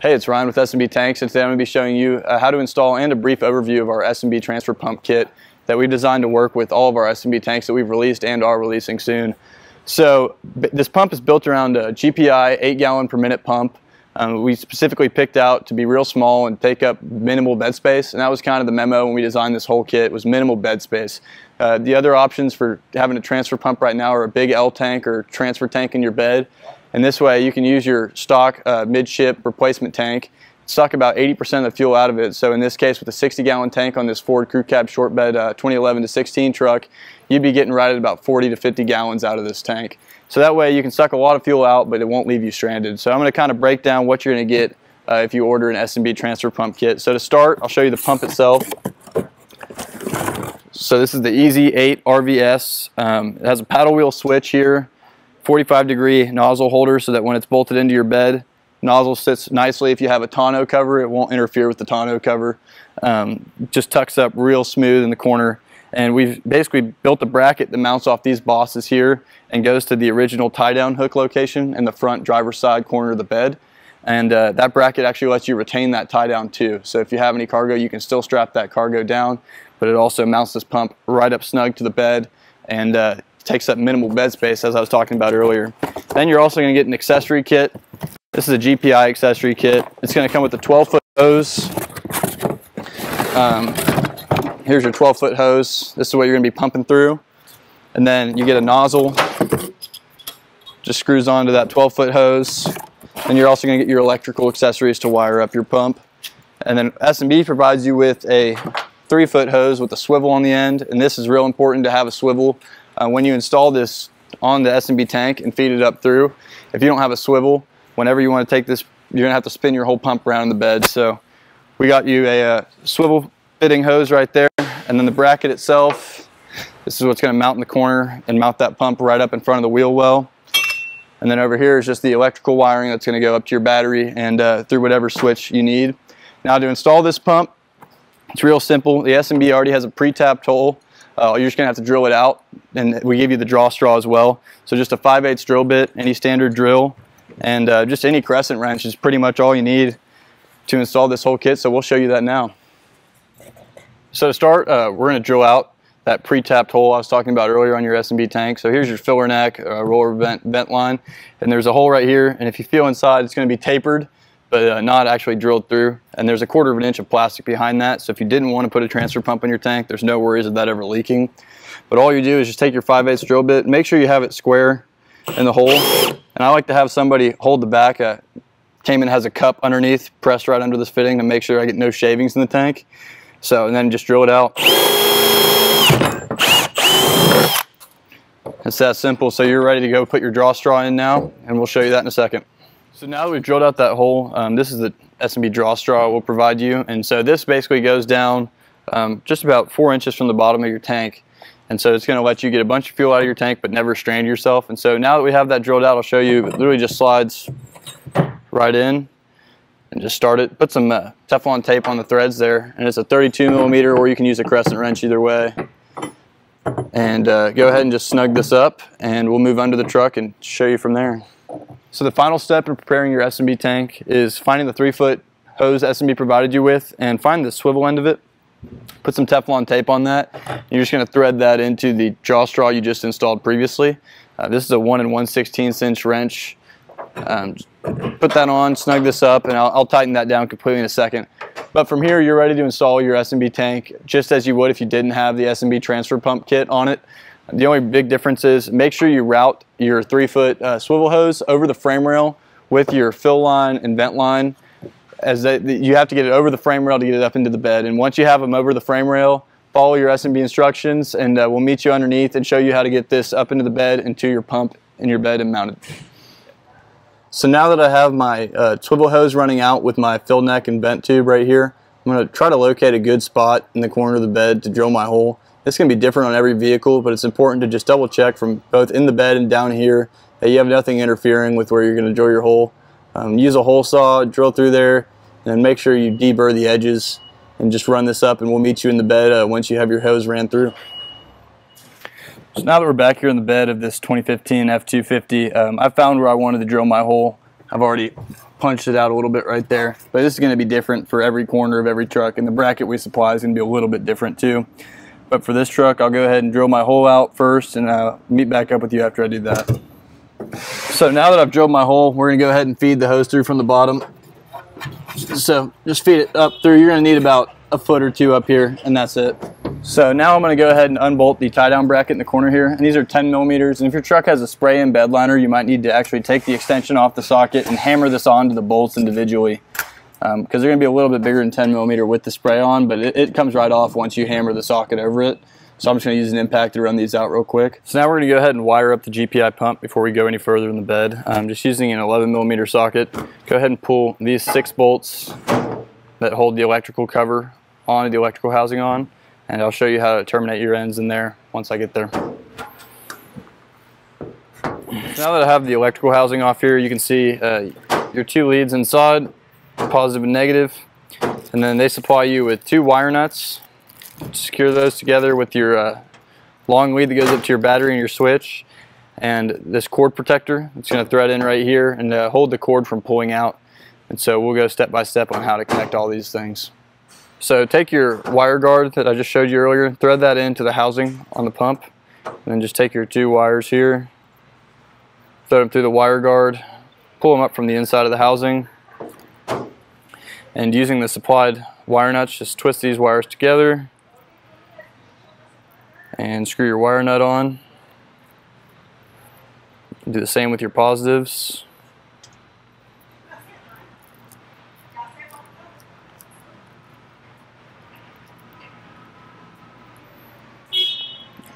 Hey, it's Ryan with S&B Tanks, and today I'm going to be showing you how to install and a brief overview of our S&B transfer pump kit that we designed to work with all of our S&B tanks that we've released and are releasing soon. So this pump is built around a GPI 8-gallon per minute pump. We specifically picked out to be real small and take up minimal bed space, and that was kind of the memo when we designed this whole kit, was minimal bed space. The other options for having a transfer pump right now are a big L tank or transfer tank in your bed. And this way you can use your stock midship replacement tank, suck about 80% of the fuel out of it. So in this case, with a 60-gallon tank on this Ford crew cab short bed 2011-16 truck, you'd be getting right at about 40 to 50 gallons out of this tank. So that way you can suck a lot of fuel out, but it won't leave you stranded. So I'm going to kind of break down what you're going to get if you order an S&B transfer pump kit. So to start, I'll show you the pump itself. So this is the Easy 8 RVS. It has a paddle wheel switch here, 45-degree nozzle holder so that when it's bolted into your bed, nozzle sits nicely. If you have a tonneau cover, it won't interfere with the tonneau cover. Just tucks up real smooth in the corner. And we've basically built a bracket that mounts off these bosses here and goes to the original tie-down hook location in the front driver's side corner of the bed. And that bracket actually lets you retain that tie-down too. So if you have any cargo, you can still strap that cargo down, but it also mounts this pump right up snug to the bed and takes up minimal bed space, as I was talking about earlier. Then you're also going to get an accessory kit. This is a GPI accessory kit. It's going to come with a 12-foot hose. Here's your 12-foot hose. This is what you're going to be pumping through. And then you get a nozzle. Just screws onto that 12-foot hose. And you're also going to get your electrical accessories to wire up your pump. And then S&B provides you with a 3-foot hose with a swivel on the end. And this is real important to have a swivel. When you install this on the S&B tank and feed it up through, if you don't have a swivel, whenever you want to take this, you're going to have to spin your whole pump around in the bed. So we got you a swivel fitting hose right there, and then the bracket itself, this is what's going to mount in the corner and mount that pump right up in front of the wheel well. And then over here is just the electrical wiring that's going to go up to your battery and through whatever switch you need. Now to install this pump, it's real simple. The S&B already has a pre-tapped hole. You're just going to have to drill it out, and we give you the draw straw as well. So just a 5/8 drill bit, any standard drill, and just any crescent wrench is pretty much all you need to install this whole kit, so we'll show you that now. So to start, we're going to drill out that pre-tapped hole I was talking about earlier on your S&B tank. So here's your filler neck, roller vent line, and there's a hole right here, and if you feel inside, it's going to be tapered, but not actually drilled through. And there's a 1/4 of an inch of plastic behind that, so if you didn't want to put a transfer pump in your tank, there's no worries of that ever leaking. But all you do is just take your 5/8 drill bit, make sure you have it square in the hole, and I like to have somebody hold the back. Cayman has a cup underneath, pressed right under this fitting to make sure I get no shavings in the tank. So, and then just drill it out. It's that simple. So you're ready to go put your draw straw in now, and we'll show you that in a second. So now that we've drilled out that hole, this is the S&B draw straw we'll provide you. And so this basically goes down just about 4 inches from the bottom of your tank. And so it's going to let you get a bunch of fuel out of your tank but never strand yourself. And so now that we have that drilled out, I'll show you. It literally just slides right in and just start it. Put some Teflon tape on the threads there, and it's a 32mm, or you can use a crescent wrench, either way. And go ahead and just snug this up, and we'll move under the truck and show you from there. So the final step in preparing your S&B tank is finding the 3-foot hose S&B provided you with, and find the swivel end of it. Put some Teflon tape on that. You're just going to thread that into the draw straw you just installed previously. This is a 1 1/16 inch wrench. Put that on, snug this up, and I'll tighten that down completely in a second. But from here, you're ready to install your S&B tank just as you would if you didn't have the S&B transfer pump kit on it. The only big difference is make sure you route your 3-foot swivel hose over the frame rail with your fill line and vent line. You have to get it over the frame rail to get it up into the bed. And once you have them over the frame rail, follow your S&B instructions, and we'll meet you underneath and show you how to get this up into the bed and to your pump in your bed and mounted. So now that I have my swivel hose running out with my fill neck and vent tube right here, I'm going to try to locate a good spot in the corner of the bed to drill my hole. This can be different on every vehicle, but it's important to just double check from both in the bed and down here that you have nothing interfering with where you're going to drill your hole. Use a hole saw, drill through there, and make sure you deburr the edges and just run this up, and we'll meet you in the bed once you have your hose ran through. So now that we're back here in the bed of this 2015 F250, I found where I wanted to drill my hole. I've already punched it out a little bit right there. But this is going to be different for every corner of every truck, and the bracket we supply is going to be a little bit different too. But for this truck, I'll go ahead and drill my hole out first, and meet back up with you after I do that. So now that I've drilled my hole, we're going to go ahead and feed the hose through from the bottom. So just feed it up through. You're going to need about a foot or two up here, and that's it. So now I'm going to go ahead and unbolt the tie down bracket in the corner here, and these are 10 millimeters. And if your truck has a spray in bed liner, you might need to actually take the extension off the socket and hammer this onto the bolts individually, because they're going to be a little bit bigger than 10 millimeter with the spray on, but it comes right off once you hammer the socket over it. So I'm just going to use an impact to run these out real quick. So now we're going to go ahead and wire up the GPI pump before we go any further in the bed. I'm just using an 11 millimeter socket. Go ahead and pull these 6 bolts that hold the electrical cover onto the electrical housing on, and I'll show you how to terminate your ends in there once I get there. So now that I have the electrical housing off here, you can see your 2 leads inside, positive and negative, and then they supply you with 2 wire nuts. Secure those together with your long lead that goes up to your battery and your switch, and this cord protector. It's going to thread in right here and hold the cord from pulling out. And so we'll go step by step on how to connect all these things. So take your wire guard that I just showed you earlier, thread that into the housing on the pump, and then just take your 2 wires here, thread them through the wire guard, pull them up from the inside of the housing, and using the supplied wire nuts, just twist these wires together and screw your wire nut on. Do the same with your positives.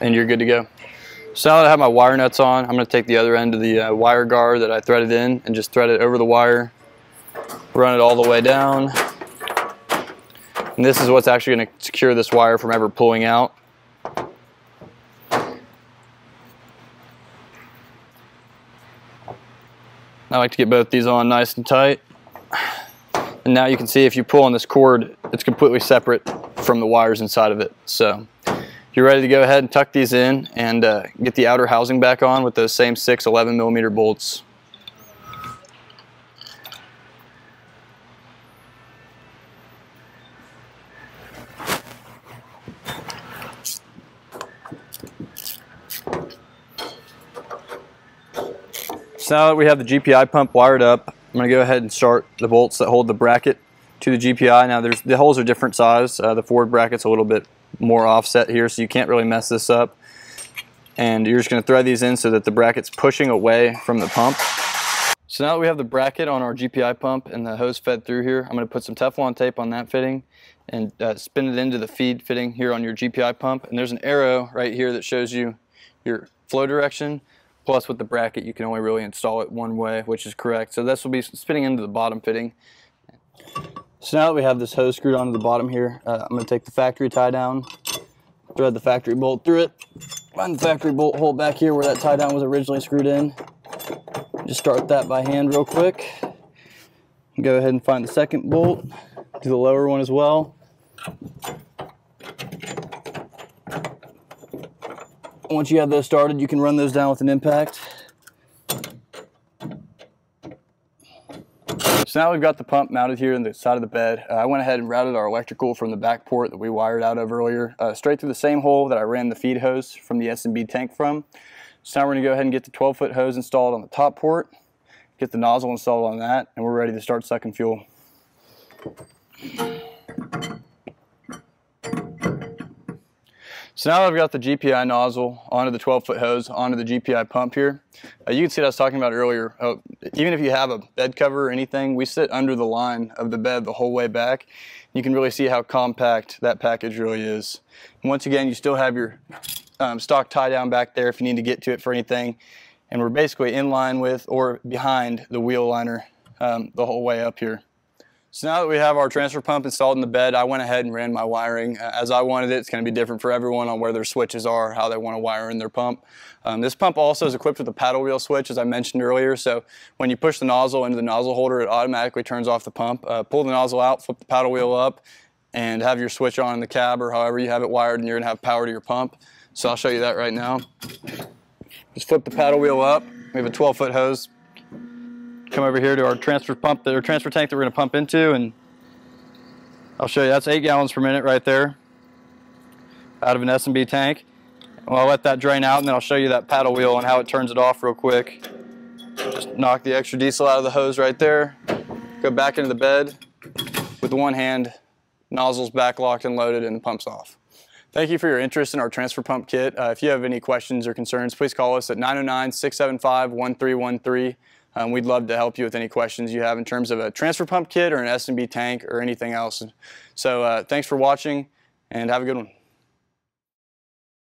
And you're good to go. So now that I have my wire nuts on, I'm going to take the other end of the wire guard that I threaded in and just thread it over the wire, run it all the way down. And this is what's actually going to secure this wire from ever pulling out. I like to get both these on nice and tight. And now you can see if you pull on this cord, it's completely separate from the wires inside of it. So you're ready to go ahead and tuck these in and get the outer housing back on with those same 6 11 millimeter bolts. So now that we have the GPI pump wired up, I'm going to go ahead and start the bolts that hold the bracket to the GPI. Now the holes are different size. The forward bracket's a little bit more offset here, so you can't really mess this up. And you're just going to thread these in so that the bracket's pushing away from the pump. So now that we have the bracket on our GPI pump and the hose fed through here, I'm going to put some Teflon tape on that fitting and spin it into the feed fitting here on your GPI pump. And there's an arrow right here that shows you your flow direction. Plus with the bracket you can only really install it one way, which is correct. So this will be spinning into the bottom fitting. So now that we have this hose screwed onto the bottom here, I'm going to take the factory tie down, thread the factory bolt through it, find the factory bolt hole back here where that tie down was originally screwed in. Just start that by hand real quick. Go ahead and find the second bolt, do the lower one as well. Once you have those started, you can run those down with an impact. So now we've got the pump mounted here in the side of the bed. I went ahead and routed our electrical from the back port that we wired out of earlier, straight through the same hole that I ran the feed hose from the S&B tank from. So now we're going to go ahead and get the 12-foot hose installed on the top port, get the nozzle installed on that, and we're ready to start sucking fuel. So now that I've got the GPI nozzle onto the 12-foot hose, onto the GPI pump here, you can see what I was talking about earlier. Even if you have a bed cover or anything, we sit under the line of the bed the whole way back. You can really see how compact that package really is. And once again, you still have your stock tie down back there if you need to get to it for anything. And we're basically in line with or behind the wheel liner the whole way up here. So now that we have our transfer pump installed in the bed, I went ahead and ran my wiring as I wanted it. It's going to be different for everyone on where their switches are, how they want to wire in their pump. This pump also is equipped with a paddle wheel switch, as I mentioned earlier. So when you push the nozzle into the nozzle holder, it automatically turns off the pump. Pull the nozzle out, flip the paddle wheel up, and have your switch on in the cab or however you have it wired, and you're going to have power to your pump. So I'll show you that right now. Just flip the paddle wheel up. We have a 12-foot hose come over here to our transfer pump, or transfer tank that we're going to pump into, and I'll show you. That's 8 gallons per minute right there out of an S&B tank. Well, I'll let that drain out, and then I'll show you that paddle wheel and how it turns it off real quick. Just knock the extra diesel out of the hose right there. Go back into the bed with one hand, nozzles back locked and loaded, and the pump's off. Thank you for your interest in our transfer pump kit. If you have any questions or concerns, please call us at 909-675-1313. We'd love to help you with any questions you have in terms of a transfer pump kit or an S&B tank or anything else. So thanks for watching, and have a good one.